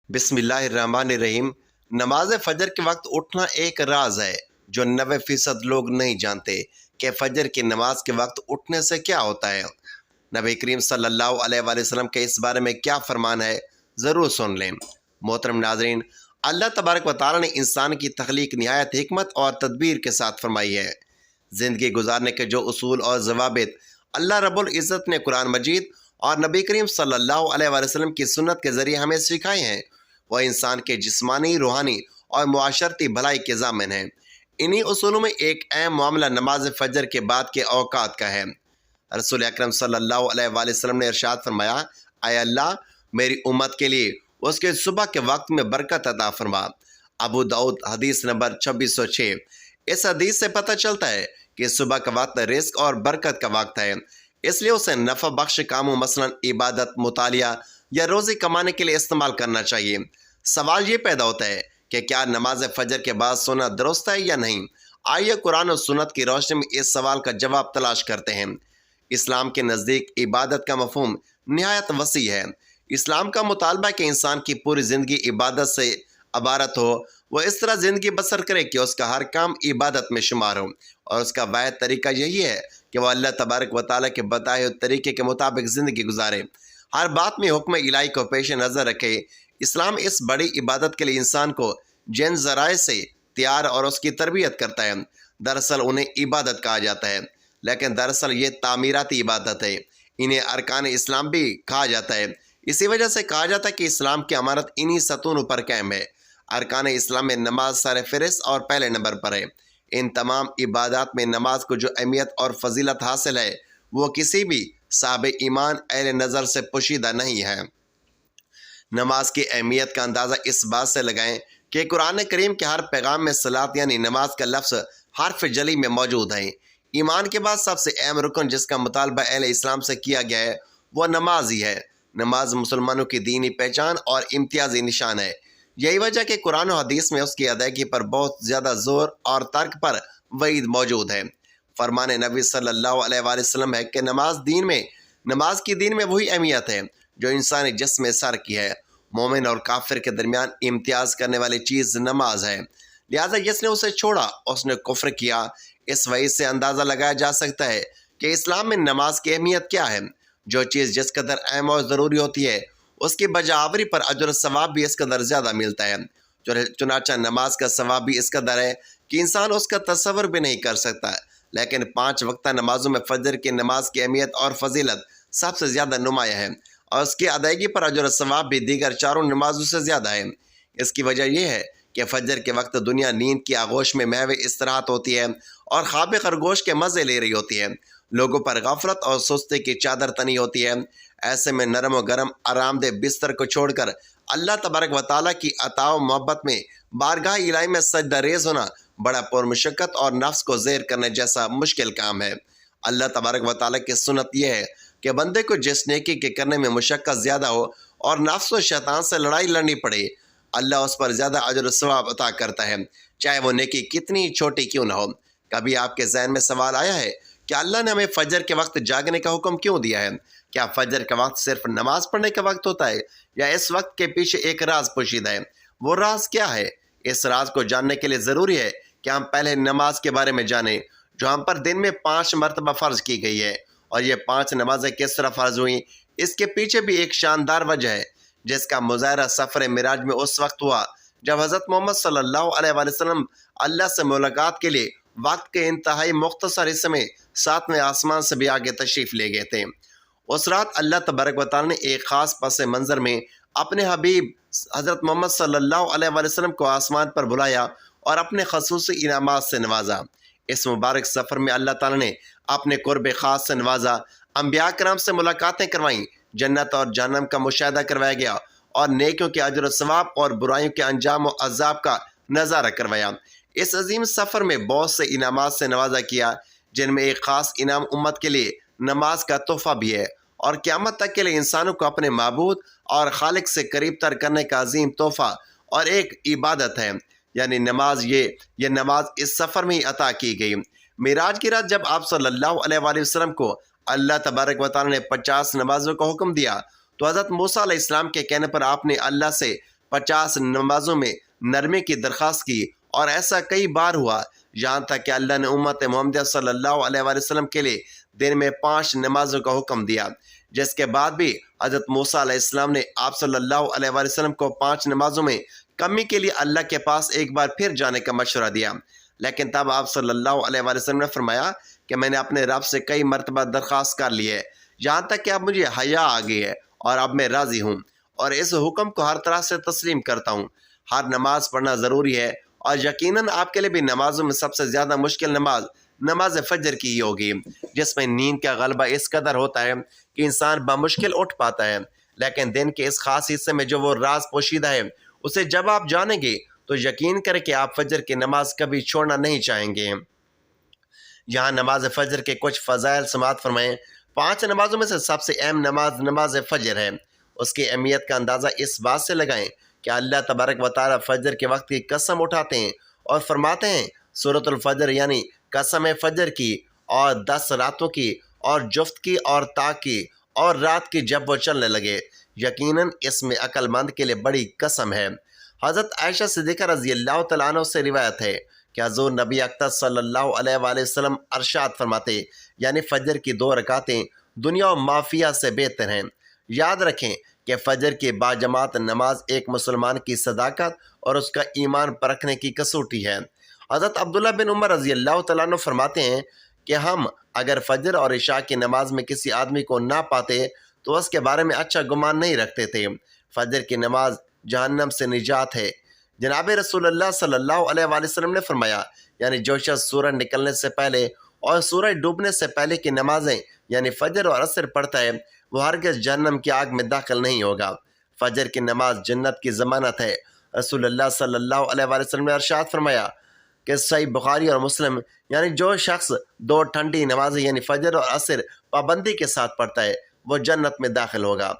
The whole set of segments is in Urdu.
بسم اللہ الرحمن الرحیم۔ نماز فجر کے وقت اٹھنا ایک راز ہے جو 90% لوگ نہیں جانتے کہ فجر کی نماز کے وقت اٹھنے سے کیا ہوتا ہے۔ نبی کریم صلی اللہ علیہ وآلہ وسلم کے اس بارے میں کیا فرمان ہے، ضرور سن لیں۔ محترم ناظرین، اللہ تبارک و تعالیٰ نے انسان کی تخلیق نہایت حکمت اور تدبیر کے ساتھ فرمائی ہے۔ زندگی گزارنے کے جو اصول اور ضوابط اللہ رب العزت نے قرآن مجید اور نبی کریم صلی اللہ علیہ وآلہ وسلم کی سنت کے ذریعے ہمیں سکھائے ہیں، وہ انسان کے جسمانی، روحانی اور معاشرتی بھلائی کے ضامن ہیں۔ انہی اصولوں میں ایک اہم معاملہ نماز فجر کے بعد کے اوقات کا ہے۔ رسول اکرم صلی اللہ علیہ وآلہ وسلم نے ارشاد فرمایا، اے اللہ میری امت کے لیے اس کے صبح کے وقت میں برکت عطا فرما۔ ابو داؤد حدیث نمبر 2606۔ اس حدیث سے پتہ چلتا ہے کہ صبح کا وقت رزق اور برکت کا وقت ہے، اس لیے اسے نفع بخش کاموں مثلا عبادت، مطالعہ یا روزی کمانے کے لیے استعمال کرنا چاہیے۔ سوال یہ پیدا ہوتا ہے کہ کیا نماز فجر کے بعد سونا درست ہے یا نہیں؟ آئیے قرآن و سنت کی روشنی میں اس سوال کا جواب تلاش کرتے ہیں۔ اسلام کے نزدیک عبادت کا مفہوم نہایت وسیع ہے۔ اسلام کا مطالبہ ہے کہ انسان کی پوری زندگی عبادت سے عبارت ہو، وہ اس طرح زندگی بسر کرے کہ اس کا ہر کام عبادت میں شمار ہو، اور اس کا واحد طریقہ یہی ہے کہ وہ اللہ تبارک و تعالیٰ کے بتائے ہوئے طریقے کے مطابق زندگی گزارے، ہر بات میں حکم الہی کو پیش نظر رکھے۔ اسلام اس بڑی عبادت کے لیے انسان کو جن ذرائع سے تیار اور اس کی تربیت کرتا ہے۔ دراصل انہیں عبادت کہا جاتا ہے، لیکن دراصل یہ تعمیراتی عبادت ہے۔ انہیں ارکان اسلام بھی کہا جاتا ہے۔ اسی وجہ سے کہا جاتا ہے کہ اسلام کی عمارت انہی ستونوں پر قائم ہے۔ ارکان اسلام میں نماز سر فہرست اور پہلے نمبر پر ہے۔ ان تمام عبادات میں نماز کو جو اہمیت اور فضیلت حاصل ہے، وہ کسی بھی صاحب ایمان اہل نظر سے پوشیدہ نہیں ہے۔ نماز کی اہمیت کا اندازہ اس بات سے لگائیں کہ قرآن کریم کے ہر پیغام میں صلاۃ یعنی نماز کا لفظ حرف جلی میں موجود ہے۔ ایمان کے بعد سب سے اہم رکن جس کا مطالبہ اہل اسلام سے کیا گیا ہے، وہ نماز ہی ہے۔ نماز مسلمانوں کی دینی پہچان اور امتیازی نشان ہے۔ یہی وجہ کہ قرآن و حدیث میں اس کی ادائیگی پر بہت زیادہ زور اور ترک پر وعید موجود ہے۔ فرمان نبی صلی اللہ علیہ وآلہ وسلم ہے کہ نماز کی دین میں وہی اہمیت ہے جو انسانی جسم میں سر کی ہے۔ مومن اور کافر کے درمیان امتیاز کرنے والی چیز نماز ہے، لہذا جس نے اسے چھوڑا اس نے کفر کیا۔ اس وعید سے اندازہ لگایا جا سکتا ہے کہ اسلام میں نماز کی اہمیت کیا ہے۔ جو چیز جس قدر اہم اور ضروری ہوتی ہے، اس کی بجاوری پر اجر و ثواب بھی اس قدر زیادہ ملتا ہے۔ چنانچہ نماز کا ثواب بھی اس قدر ہے کہ انسان اس کا تصور بھی نہیں کر سکتا۔ لیکن 5 وقتہ نمازوں میں فجر کی نماز کی اہمیت اور فضیلت سب سے زیادہ نمایاں ہے، اور اس کی ادائیگی پر اجر و ثواب بھی دیگر چاروں نمازوں سے زیادہ ہے۔ اس کی وجہ یہ ہے کہ فجر کے وقت دنیا نیند کی آغوش میں محو استراحت ہوتی ہے اور خواب خرگوش کے مزے لے رہی ہوتی ہے۔ لوگوں پر غفلت اور سستی کی چادر تنی ہوتی ہے۔ ایسے میں نرم و گرم آرام دہ بستر کو چھوڑ کر اللہ تبارک و تعالیٰ کی عطا و محبت میں بارگاہ الہی میں سجدہ ریز ہونا بڑا پرمشقت اور نفس کو زیر کرنے جیسا مشکل کام ہے۔ اللہ تبارک و تعالیٰ کی سنت یہ ہے کہ بندے کو جس نیکی کے کرنے میں مشقت زیادہ ہو اور نفس و شیطان سے لڑائی لڑنی پڑے، اللہ اس پر زیادہ اجر و ثواب عطا کرتا ہے، چاہے وہ نیکی کتنی چھوٹی کیوں نہ ہو۔ کبھی آپ کے ذہن میں سوال آیا ہے کہ اللہ نے ہمیں فجر کے وقت جاگنے کا حکم کیوں دیا ہے؟ کیا فجر کا وقت صرف نماز پڑھنے کا وقت ہوتا ہے، یا اس وقت کے پیچھے ایک راز پوشیدہ ہے؟ وہ راز کیا ہے؟ اس راز کو جاننے کے لیے ضروری ہے کہ ہم پہلے نماز کے بارے میں جانیں، جو ہم پر دن میں 5 مرتبہ فرض کی گئی ہے۔ اور یہ 5 نمازیں کس طرح فرض ہوئیں، اس کے پیچھے بھی ایک شاندار وجہ ہے، جس کا مظاہرہ سفر معراج میں اس وقت ہوا جب حضرت محمد صلی اللہ علیہ وآلہ وسلم اللہ سے ملاقات کے لیے وقت کے انتہائی مختصر حصے میں 7ویں آسمان سے بھی آگے تشریف لے گئے تھے۔ اس رات اللہ تبارک و تعالیٰ نے ایک خاص پس منظر میں اپنے حبیب حضرت محمد صلی اللہ علیہ وآلہ وسلم کو آسمان پر بلایا اور اپنے خصوصی انعامات سے نوازا۔ اس مبارک سفر میں اللہ تعالیٰ نے اپنے قرب خاص سے نوازا، انبیاء کرام سے ملاقاتیں کروائیں، جنت اور جہنم کا مشاہدہ کروایا گیا، اور نیکیوں کے اجر و ثواب اور برائیوں کے انجام و عذاب کا نظارہ کروایا۔ اس عظیم سفر میں بہت سے انعامات سے نوازا کیا، جن میں ایک خاص انعام امت کے لیے نماز کا تحفہ بھی ہے، اور قیامت تک کے لیے انسانوں کو اپنے معبود اور خالق سے قریب تر کرنے کا عظیم تحفہ اور ایک عبادت ہے، یعنی نماز۔ یہ نماز اس سفر میں ہی عطا کی گئی۔ معراج کی رات جب آپ صلی اللہ علیہ وآلہ وسلم کو اللہ تبارک و تعالیٰ نے 50 نمازوں کا حکم دیا، تو حضرت موسیٰ علیہ السلام کے کہنے پر آپ نے اللہ سے 50 نمازوں میں نرمی کی درخواست کی، اور ایسا کئی بار ہوا یہاں تک کہ اللہ نے امت محمدیہ صلی اللہ علیہ وآلہ وسلم کے لیے دن میں 5 نمازوں کا حکم دیا، جس کے بعد بھی حضرت موسیٰ علیہ السلام نے آپ صلی اللہ علیہ وآلہ وسلم کو 5 نمازوں میں کمی کے لیے اللہ کے پاس ایک بار پھر جانے کا مشورہ دیا، لیکن تب آپ صلی اللہ علیہ وآلہ وسلم نے فرمایا کہ میں نے اپنے رب سے کئی مرتبہ درخواست کر لی ہے، یہاں تک کہ اب مجھے حیا آ گئی ہے اور اب میں راضی ہوں اور اس حکم کو ہر طرح سے تسلیم کرتا ہوں۔ ہر نماز پڑھنا ضروری ہے، اور یقیناً آپ کے لیے بھی نمازوں میں سب سے زیادہ مشکل نماز فجر کی ہی ہوگی، جس میں نیند کا غلبہ اس قدر ہوتا ہے کہ انسان بمشکل اٹھ پاتا ہے، لیکن دن کے اس خاص حصے میں جو وہ راز پوشیدہ ہے اسے جب آپ جانیں گے تو یقین کریں کہ آپ فجر کی نماز کبھی چھوڑنا نہیں چاہیں گے۔ یہاں نماز فجر کے کچھ فضائل سماعت فرمائیں۔ 5 نمازوں میں سے سب سے اہم نماز فجر ہے۔ اس کی اہمیت کا اندازہ اس بات سے لگائیں کہ اللہ تبارک و تعالیٰ فجر کے وقت کی قسم اٹھاتے ہیں اور فرماتے ہیں سورۃ الفجر یعنی قسم فجر کی اور 10 راتوں کی اور جفت کی اور تا کی اور رات کی جب وہ چلنے لگے، یقیناً اس میں عقل مند کے لیے بڑی قسم ہے۔ حضرت عائشہ صدیقہ رضی اللہ تعالیٰ عنہ سے روایت ہے کہ حضور نبی اکرم صلی اللہ علیہ وآلہ وسلم ارشاد فرماتے یعنی فجر کی 2 رکعتیں دنیا و مافیہ سے بہتر ہیں۔ یاد رکھیں کہ فجر کی باجماعت نماز ایک مسلمان کی صداقت اور اس کا ایمان پرکھنے کی کسوٹی ہے۔ حضرت عبداللہ بن عمر رضی اللہ تعالیٰ عنہ فرماتے ہیں کہ ہم اگر فجر اور عشاء کی نماز میں کسی آدمی کو نہ پاتے تو اس کے بارے میں اچھا گمان نہیں رکھتے تھے۔ فجر کی نماز جہنم سے نجات ہے۔ جناب رسول اللہ صلی اللہ علیہ وآلہ وسلم نے فرمایا یعنی جو شخص سورج نکلنے سے پہلے اور سورج ڈوبنے سے پہلے کی نمازیں یعنی فجر اور عصر پڑھتا ہے وہ ہرگز جہنم کی آگ میں داخل نہیں ہوگا۔ فجر کی نماز جنت کی ضمانت ہے۔ رسول اللہ صلی اللہ علیہ وآلہ وسلم نے ارشاد فرمایا کہ صحیح بخاری اور مسلم یعنی جو شخص 2 ٹھنڈی نمازیں یعنی فجر اور عصر پابندی کے ساتھ پڑھتا ہے وہ جنت میں داخل ہوگا۔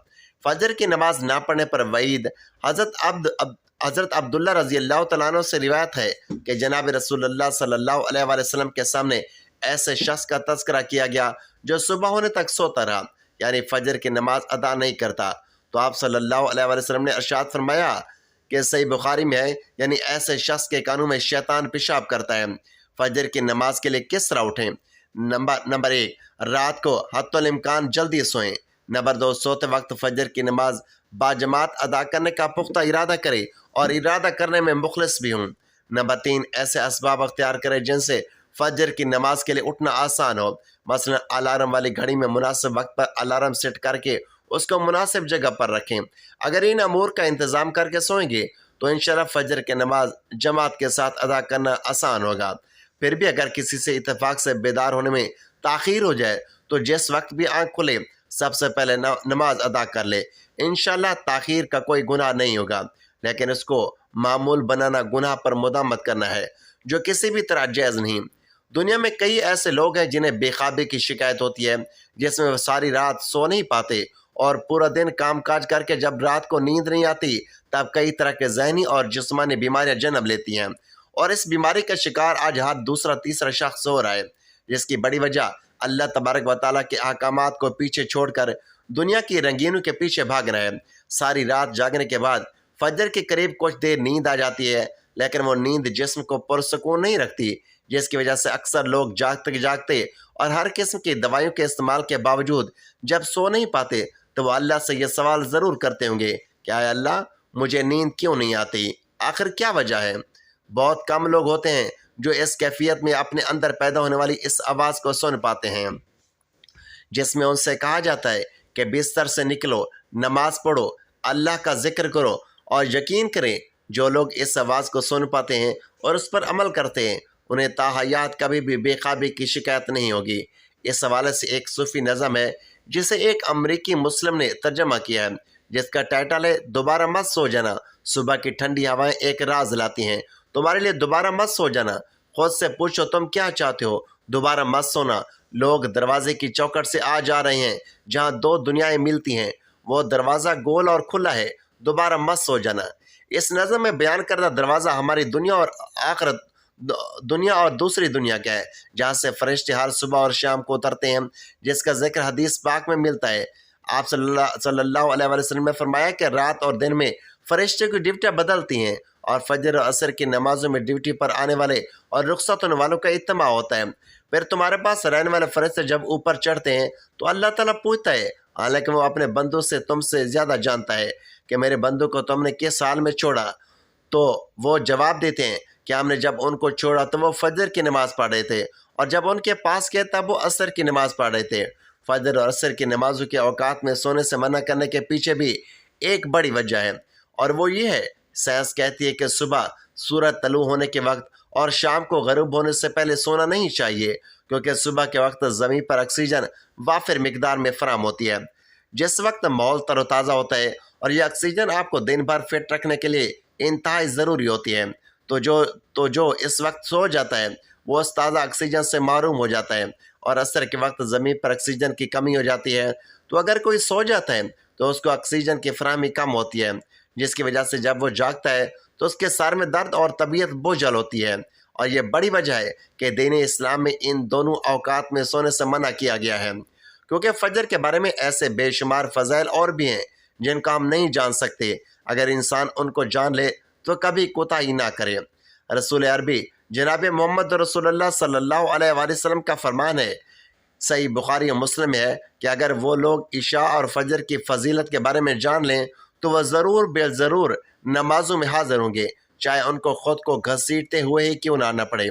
فجر کی نماز نہ پڑھنے پر وعید۔ حضرت عبداللہ رضی اللہ تعالیٰ عنہ سے روایت ہے کہ جناب رسول اللہ صلی اللہ علیہ وآلہ وسلم کے سامنے ایسے شخص کا تذکرہ کیا گیا جو صبح ہونے تک سوتا رہا یعنی فجر کی نماز ادا نہیں کرتا، تو آپ صلی اللہ علیہ وآلہ وسلم نے ارشاد فرمایا کہ صحیح بخاری میں ہے یعنی ایسے شخص کے کانوں میں شیطان پیشاب کرتا ہے۔ فجر کی نماز کے لیے کس طرح اٹھیں؟ نمبر 1 رات کو حتی الامکان جلدی سوئیں۔ نمبر 2 سوتے وقت فجر کی نماز باجماعت ادا کرنے کا پختہ ارادہ کرے اور ارادہ کرنے میں مخلص بھی ہوں۔ نمبر 3 ایسے اسباب اختیار کرے جن سے فجر کی نماز کے لیے اٹھنا آسان ہو، مثلا الارم والی گھڑی میں مناسب وقت پر الارم سیٹ کر کے اس کو مناسب جگہ پر رکھیں۔ اگر ان امور کا انتظام کر کے سوئیں گے تو انشاءاللہ فجر کی نماز جماعت کے ساتھ ادا کرنا آسان ہوگا۔ پھر بھی اگر کسی سے اتفاق سے بیدار ہونے میں تاخیر ہو جائے تو جس وقت بھی آنکھ کھلے سب سے پہلے نماز ادا کر لے، انشاءاللہ تاخیر کا کوئی گناہ نہیں ہوگا، لیکن اس کو معمول بنانا گناہ پر مدامت کرنا ہے جو کسی بھی طرح جائز نہیں۔ دنیا میں کئی ایسے لوگ ہیں جنہیں بے خوابی کی شکایت ہوتی ہے جس میں وہ ساری رات سو نہیں پاتے اور پورا دن کام کاج کر کے جب رات کو نیند نہیں آتی تب کئی طرح کے ذہنی اور جسمانی بیماریاں جنم لیتی ہیں، اور اس بیماری کا شکار آج ہر دوسرا تیسرا شخص ہو رہا ہے، جس کی بڑی وجہ اللہ تبارک و تعالیٰ کے احکامات کو پیچھے چھوڑ کر دنیا کی رنگینوں کے پیچھے بھاگ رہا ہے۔ ساری رات جاگنے کے بعد فجر کے قریب کچھ دیر نیند آ جاتی ہے، لیکن وہ نیند جسم کو پرسکون نہیں رکھتی، جس کی وجہ سے اکثر لوگ جاگتے اور ہر قسم کی دوائیوں کے استعمال کے باوجود جب سو نہیں پاتے تو وہ اللہ سے یہ سوال ضرور کرتے ہوں گے کہ اے اللہ مجھے نیند کیوں نہیں آتی، آخر کیا وجہ ہے؟ بہت کم لوگ ہوتے ہیں جو اس کیفیت میں اپنے اندر پیدا ہونے والی اس آواز کو سن پاتے ہیں جس میں ان سے کہا جاتا ہے کہ بستر سے نکلو، نماز پڑھو، اللہ کا ذکر کرو، اور یقین کریں جو لوگ اس آواز کو سن پاتے ہیں اور اس پر عمل کرتے ہیں انہیں تا حیات کبھی بھی بے خوابی کی شکایت نہیں ہوگی۔ اس حوالے سے ایک صوفی نظم ہے جسے ایک امریکی مسلم نے ترجمہ کیا ہے جس کا ٹائٹل ہے دوبارہ مت سو جانا، صبح کی ٹھنڈی ہوائیں ایک راز لاتی ہیں، تمہارے لیے دوبارہ مت سو جانا، خود سے پوچھو تم کیا چاہتے ہو، دوبارہ مت سونا، لوگ دروازے کی چوکھٹ سے آ جا رہے ہیں جہاں 2 دنیایں ملتی ہیں، وہ دروازہ گول اور کھلا ہے، دوبارہ مت سو جانا۔ اس نظم میں بیان کردہ دروازہ ہماری دنیا اور آخرت، دنیا اور دوسری دنیا کا ہے جہاں سے فرشتے ہر صبح اور شام کو اترتے ہیں، جس کا ذکر حدیث پاک میں ملتا ہے۔ آپ صلی اللہ علیہ وسلم نے فرمایا کہ رات اور دن میں فرشتے کی ڈیوٹیاں بدلتی ہیں اور فجر اور عصر کی نمازوں میں ڈیوٹی پر آنے والے اور رخصت ہونے والوں کا اجتماع ہوتا ہے۔ پھر تمہارے پاس رہنے والے فرشتے جب اوپر چڑھتے ہیں تو اللہ تعالیٰ پوچھتا ہے، حالانکہ وہ اپنے بندوں سے تم سے زیادہ جانتا ہے، کہ میرے بندوں کو تم نے کس حال میں چھوڑا؟ تو وہ جواب دیتے ہیں کہ ہم نے جب ان کو چھوڑا تو وہ فجر کی نماز پڑھ رہے تھے، اور جب ان کے پاس گئے تب وہ عصر کی نماز پڑھ رہے تھے۔ فجر اور عصر کی نمازوں کے اوقات میں سونے سے منع کرنے کے پیچھے بھی ایک بڑی وجہ ہے، اور وہ یہ ہے، سائنس کہتی ہے کہ صبح سورج طلوع ہونے کے وقت اور شام کو غروب ہونے سے پہلے سونا نہیں چاہیے، کیونکہ صبح کے وقت زمین پر آکسیجن وافر مقدار میں فراہم ہوتی ہے، جس وقت ماحول تر و تازہ ہوتا ہے، اور یہ آکسیجن آپ کو دن بھر فٹ رکھنے کے لیے انتہائی ضروری ہوتی ہے۔ تو جو اس وقت سو جاتا ہے وہ اس تازہ آکسیجن سے محروم ہو جاتا ہے، اور عصر کے وقت زمین پر آکسیجن کی کمی ہو جاتی ہے، تو اگر کوئی سو جاتا ہے تو اس کو آکسیجن کی فراہمی کم ہوتی ہے، جس کی وجہ سے جب وہ جاگتا ہے تو اس کے سر میں درد اور طبیعت بوجھل ہوتی ہے، اور یہ بڑی وجہ ہے کہ دین اسلام میں ان دونوں اوقات میں سونے سے منع کیا گیا ہے، کیونکہ فجر کے بارے میں ایسے بے شمار فضائل اور بھی ہیں جن کو ہم نہیں جان سکتے۔ اگر انسان ان کو جان لے تو کبھی کوتاہی نہ کرے۔ رسول عربی جناب محمد رسول اللہ صلی اللہ علیہ وآلہ وسلم کا فرمان ہے، صحیح بخاری و مسلم ہے، کہ اگر وہ لوگ عشاء اور فجر کی فضیلت کے بارے میں جان لیں تو وہ ضرور بے ضرور نمازوں میں حاضر ہوں گے، چاہے ان کو خود کو گھسیٹتے ہوئے ہی کیوں نہ پڑے۔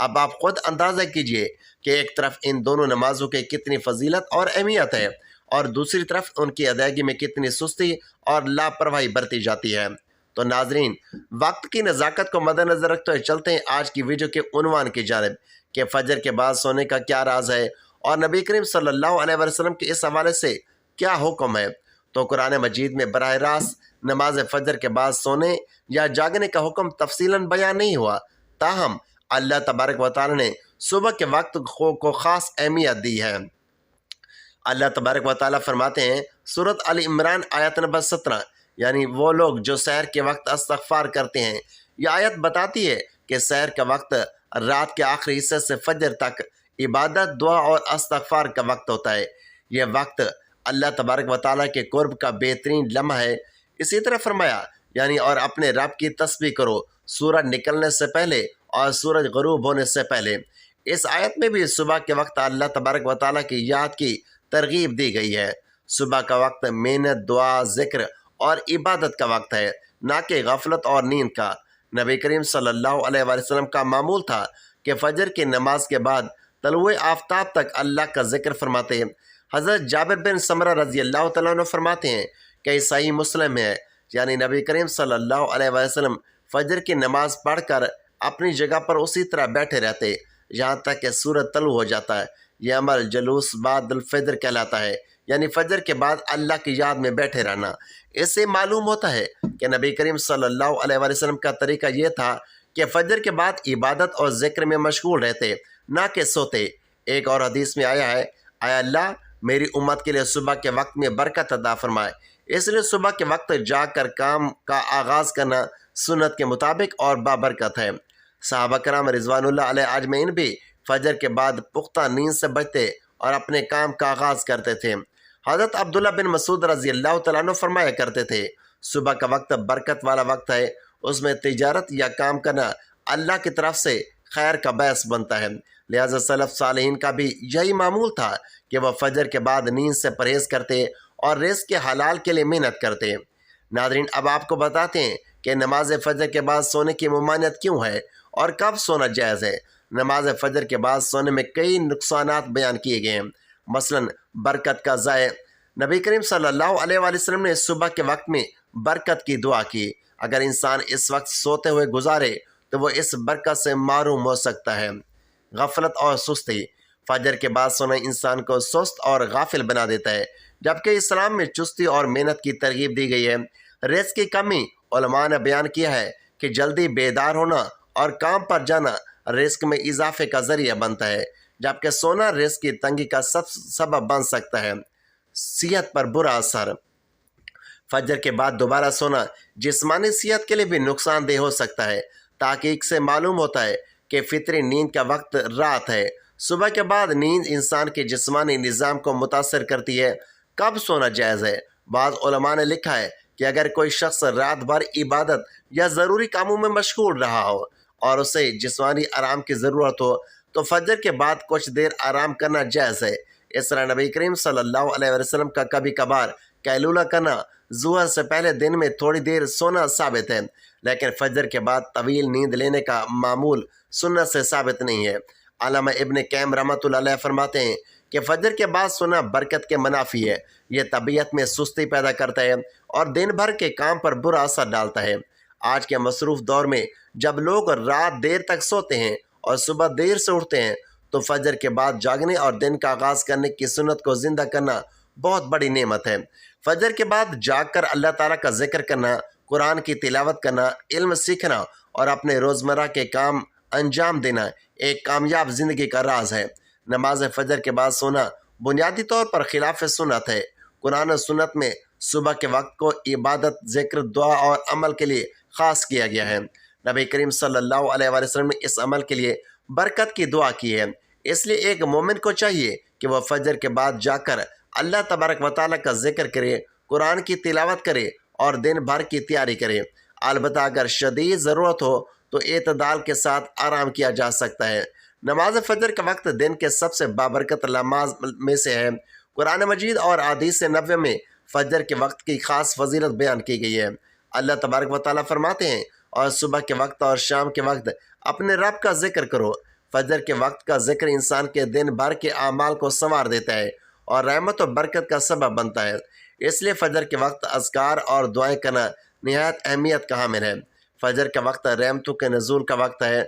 اب آپ خود اندازہ کیجئے کہ ایک طرف ان دونوں نمازوں کی کتنی فضیلت اور اہمیت ہے، اور دوسری طرف ان کی ادائیگی میں کتنی سستی اور لاپرواہی برتی جاتی ہے۔ تو ناظرین، وقت کی نزاکت کو مد نظر رکھتے ہوئے چلتے ہیں آج کی ویڈیو کے عنوان کی جانب، کہ فجر کے بعد سونے کا کیا راز ہے، اور نبی کریم صلی اللہ علیہ وسلم کے اس حوالے سے کیا حکم ہے۔ تو قرآن مجید میں براہ راست نماز فجر کے بعد سونے یا جاگنے کا حکم تفصیلاً بیان نہیں ہوا، تاہم اللہ تبارک و تعالی نے صبح کے وقت کو خاص اہمیت دی ہے۔ اللہ تبارک و تعالی فرماتے ہیں سورۃ آل عمران آیت نمبر 17، یعنی وہ لوگ جو سحر کے وقت استغفار کرتے ہیں۔ یہ آیت بتاتی ہے کہ سحر کا وقت رات کے آخری حصے سے فجر تک عبادت، دعا اور استغفار کا وقت ہوتا ہے۔ یہ وقت اللہ تبارک و تعالیٰ کے قرب کا بہترین لمحہ ہے۔ اسی طرح فرمایا، یعنی اور اپنے رب کی تسبیح کرو سورج نکلنے سے پہلے اور سورج غروب ہونے سے پہلے۔ اس آیت میں بھی صبح کے وقت اللہ تبارک و تعالیٰ کی یاد کی ترغیب دی گئی ہے۔ صبح کا وقت محنت، دعا، ذکر اور عبادت کا وقت ہے، نہ کہ غفلت اور نیند کا۔ نبی کریم صلی اللہ علیہ وآلہ وسلم کا معمول تھا کہ فجر کی نماز کے بعد طلوع آفتاب تک اللہ کا ذکر فرماتے ہیں۔ حضرت جابر بن سمرہ رضی اللہ تعالیٰ عنہ فرماتے ہیں کہ صحیح مسلم ہے، یعنی نبی کریم صلی اللہ علیہ وآلہ وسلم فجر کی نماز پڑھ کر اپنی جگہ پر اسی طرح بیٹھے رہتے یہاں تک کہ سورج طلوع ہو جاتا ہے۔ یہ عمل جلوس بعد الفجر کہلاتا ہے، یعنی فجر کے بعد اللہ کی یاد میں بیٹھے رہنا۔ اس سے معلوم ہوتا ہے کہ نبی کریم صلی اللہ علیہ وآلہ وسلم کا طریقہ یہ تھا کہ فجر کے بعد عبادت اور ذکر میں مشغول رہتے، نہ کہ سوتے۔ ایک اور حدیث میں آیا ہے، اے اللہ میری امت کے لیے صبح کے وقت میں برکت عطا فرمائے، اس لیے صبح کے وقت جا کر کام کا آغاز کرنا سنت کے مطابق اور بابرکت ہے۔ صحابہ کرام رضوان اللہ علیہ اجمعین بھی فجر کے بعد پختہ نیند سے بچتے اور اپنے کام کا آغاز کرتے تھے۔ حضرت عبداللہ بن مسعود رضی اللہ تعالیٰ عنہ فرمایا کرتے تھے، صبح کا وقت برکت والا وقت ہے، اس میں تجارت یا کام کرنا اللہ کی طرف سے خیر کا باعث بنتا ہے۔ لہذا سلف صالحین کا بھی یہی معمول تھا کہ وہ فجر کے بعد نیند سے پرہیز کرتے اور رزق کے حلال کے لیے محنت کرتے۔ ناظرین، اب آپ کو بتاتے ہیں کہ نماز فجر کے بعد سونے کی ممانعت کیوں ہے اور کب سونا جائز ہے۔ نماز فجر کے بعد سونے میں کئی نقصانات بیان کیے گئے ہیں، مثلاً برکت کا ضائع۔ نبی کریم صلی اللہ علیہ وآلہ وسلم نے صبح کے وقت میں برکت کی دعا کی۔ اگر انسان اس وقت سوتے ہوئے گزارے تو وہ اس برکت سے محروم ہو سکتا ہے۔ غفلت اور سستی، فجر کے بعد سونا انسان کو سست اور غافل بنا دیتا ہے، جبکہ اسلام میں چستی اور محنت کی ترغیب دی گئی ہے۔ رزق کی کمی، علماء نے بیان کیا ہے کہ جلدی بیدار ہونا اور کام پر جانا رزق میں اضافے کا ذریعہ بنتا ہے، جبکہ سونا رزق کی تنگی کا سبب بن سکتا ہے۔ صحت پر برا اثر، فجر کے بعد دوبارہ سونا جسمانی صحت کے لیے بھی نقصان دہ ہو سکتا ہے۔ تحقیق سے معلوم ہوتا ہے کہ فطری نیند کا وقت رات ہے۔ صبح کے بعد نیند انسان کے جسمانی نظام کو متاثر کرتی ہے۔ کب سونا جائز ہے؟ بعض علماء نے لکھا ہے کہ اگر کوئی شخص رات بھر عبادت یا ضروری کاموں میں مشغول رہا ہو اور اسے جسمانی آرام کی ضرورت ہو تو فجر کے بعد کچھ دیر آرام کرنا جائز ہے۔ اس طرح نبی کریم صلی اللہ علیہ وسلم کا کبھی کبھار قیلولہ کرنا، ظہر سے پہلے دن میں تھوڑی دیر سونا ثابت ہے، لیکن فجر کے بعد طویل نیند لینے کا معمول سنت سے ثابت نہیں ہے۔ علامہ ابن قیم رحمۃ اللہ علیہ فرماتے ہیں کہ فجر کے بعد سونا برکت کے منافی ہے، یہ طبیعت میں سستی پیدا کرتا ہے اور دن بھر کے کام پر برا اثر ڈالتا ہے۔ آج کے مصروف دور میں جب لوگ رات دیر تک سوتے ہیں اور صبح دیر سے اٹھتے ہیں تو فجر کے بعد جاگنے اور دن کا آغاز کرنے کی سنت کو زندہ کرنا بہت بڑی نعمت ہے۔ فجر کے بعد جاگ کر اللہ تعالیٰ کا ذکر کرنا، قرآن کی تلاوت کرنا، علم سیکھنا اور اپنے روزمرہ کے کام انجام دینا ایک کامیاب زندگی کا راز ہے۔ نماز فجر کے بعد سونا بنیادی طور پر خلاف سنت ہے۔ قرآن و سنت میں صبح کے وقت کو عبادت، ذکر، دعا اور عمل کے لیے خاص کیا گیا ہے۔ نبی کریم صلی اللہ علیہ وسلم نے اس عمل کے لیے برکت کی دعا کی ہے۔ اس لیے ایک مومن کو چاہیے کہ وہ فجر کے بعد جا کر اللہ تبارک و تعالیٰ کا ذکر کرے، قرآن کی تلاوت کرے اور دن بھر کی تیاری کرے۔ البتہ اگر شدید ضرورت ہو تو اعتدال کے ساتھ آرام کیا جا سکتا ہے۔ نماز فجر کا وقت دن کے سب سے بابرکت لمحات میں سے ہے۔ قرآن مجید اور احادیث نبوی میں فجر کے وقت کی خاص فضیلت بیان کی گئی ہے۔ اللہ تبارک و تعالیٰ فرماتے ہیں، اور صبح کے وقت اور شام کے وقت اپنے رب کا ذکر کرو۔ فجر کے وقت کا ذکر انسان کے دن بھر کے اعمال کو سنوار دیتا ہے اور رحمت و برکت کا سبب بنتا ہے۔ اس لیے فجر کے وقت اذکار اور دعائیں کرنا نہایت اہمیت کا حامل ہے۔ فجر کا وقت رحمتوں کے نزول کا وقت ہے۔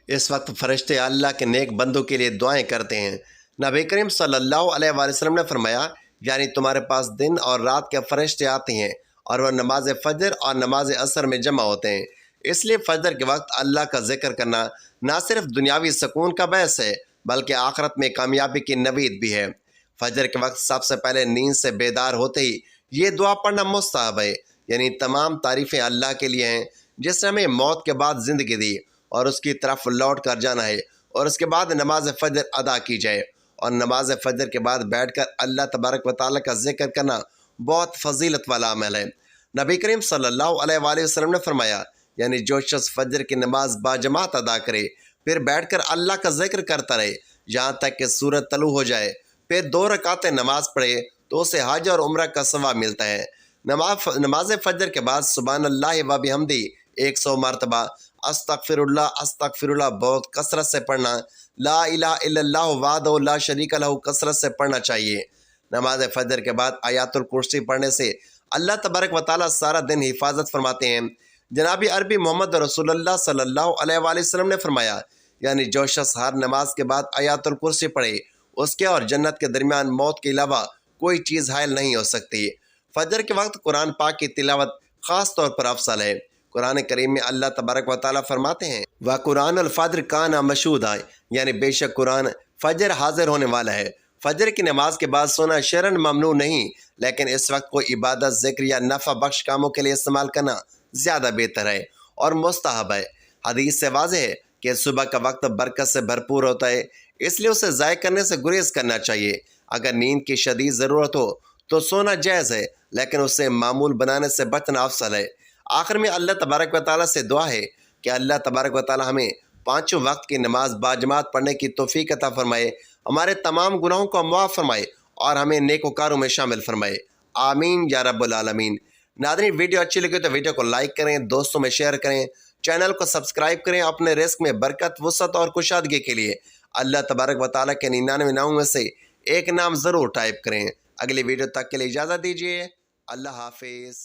اس وقت فرشتے اللہ کے نیک بندوں کے لیے دعائیں کرتے ہیں۔ نبی کریم صلی اللہ علیہ وسلم نے فرمایا، یعنی تمہارے پاس دن اور رات کے فرشتے آتے ہیں اور وہ نماز فجر اور نماز عصر میں جمع ہوتے ہیں۔ اس لیے فجر کے وقت اللہ کا ذکر کرنا نہ صرف دنیاوی سکون کا باعث ہے بلکہ آخرت میں کامیابی کی نوید بھی ہے۔ فجر کے وقت سب سے پہلے نیند سے بیدار ہوتے ہی یہ دعا پڑھنا مستحب ہے، یعنی تمام تعریفیں اللہ کے لیے ہیں جس نے ہمیں موت کے بعد زندگی دی اور اس کی طرف لوٹ کر جانا ہے، اور اس کے بعد نماز فجر ادا کی جائے۔ اور نماز فجر کے بعد بیٹھ کر اللہ تبارک و تعالیٰ کا ذکر کرنا بہت فضیلت والا عمل ہے۔ نبی کریم صلی اللہ علیہ وآلہ وسلم نے فرمایا، یعنی جو شخص فجر کی نماز باجماعت ادا کرے، پھر بیٹھ کر اللہ کا ذکر کرتا رہے یہاں تک کہ سورج طلوع ہو جائے، پھر 2 رکعتیں نماز پڑھے تو اسے حج اور عمرہ کا ثواب ملتا ہے۔ نماز فجر کے بعد سبحان اللہ و بحمدہ 100 مرتبہ، استغفر اللہ بہت کثرت سے پڑھنا، لا الہ الا اللہ وحدہ لا شریک لہ کثرت سے پڑھنا چاہیے۔ نماز فجر کے بعد آیات الکرسی پڑھنے سے اللہ تبارک و تعالیٰ سارا دن حفاظت فرماتے ہیں۔ جناب عربی محمد رسول اللہ صلی اللہ علیہ وآلہ وسلم نے فرمایا، یعنی جو شخص ہر نماز کے بعد آیات الکرسی پڑھے، اس کے اور جنت کے درمیان موت کے علاوہ کوئی چیز حائل نہیں ہو سکتی۔ فجر کے وقت قرآن پاک کی تلاوت خاص طور پر افضل ہے۔ قرآن کریم میں اللہ تبارک و تعالیٰ فرماتے ہیں، وَقُرْآنَ الْفَجْرِ كَانَ مَشْهُودًا، یعنی بے شک قرآن فجر حاضر ہونے والا ہے۔ فجر کی نماز کے بعد سونا شرعاً ممنوع نہیں، لیکن اس وقت کو عبادت، ذکر یا نفع بخش کاموں کے لیے استعمال کرنا زیادہ بہتر ہے اور مستحب ہے۔ حدیث سے واضح ہے کہ صبح کا وقت برکت سے بھرپور ہوتا ہے، اس لیے اسے ضائع کرنے سے گریز کرنا چاہیے۔ اگر نیند کی شدید ضرورت ہو تو سونا جائز ہے، لیکن اسے معمول بنانے سے بچنا افضل ہے۔ آخر میں اللہ تبارک و تعالیٰ سے دعا ہے کہ اللہ تبارک و تعالیٰ ہمیں 5 وقت کی نماز باجماعت پڑھنے کی توفیق عطا فرمائے، ہمارے تمام گناہوں کو معاف فرمائے اور ہمیں نیکوکاروں میں شامل فرمائے۔ آمین یا رب العالمین۔ ناظرین، ویڈیو اچھی لگے تو ویڈیو کو لائک کریں، دوستوں میں شیئر کریں، چینل کو سبسکرائب کریں۔ اپنے رزق میں برکت، وسعت اور کشادگی کے لیے اللہ تبارک و تعالیٰ کے 99 ناموں میں سے ایک نام ضرور ٹائپ کریں۔ اگلی ویڈیو تک کے لیے اجازت دیجیے۔ اللہ حافظ۔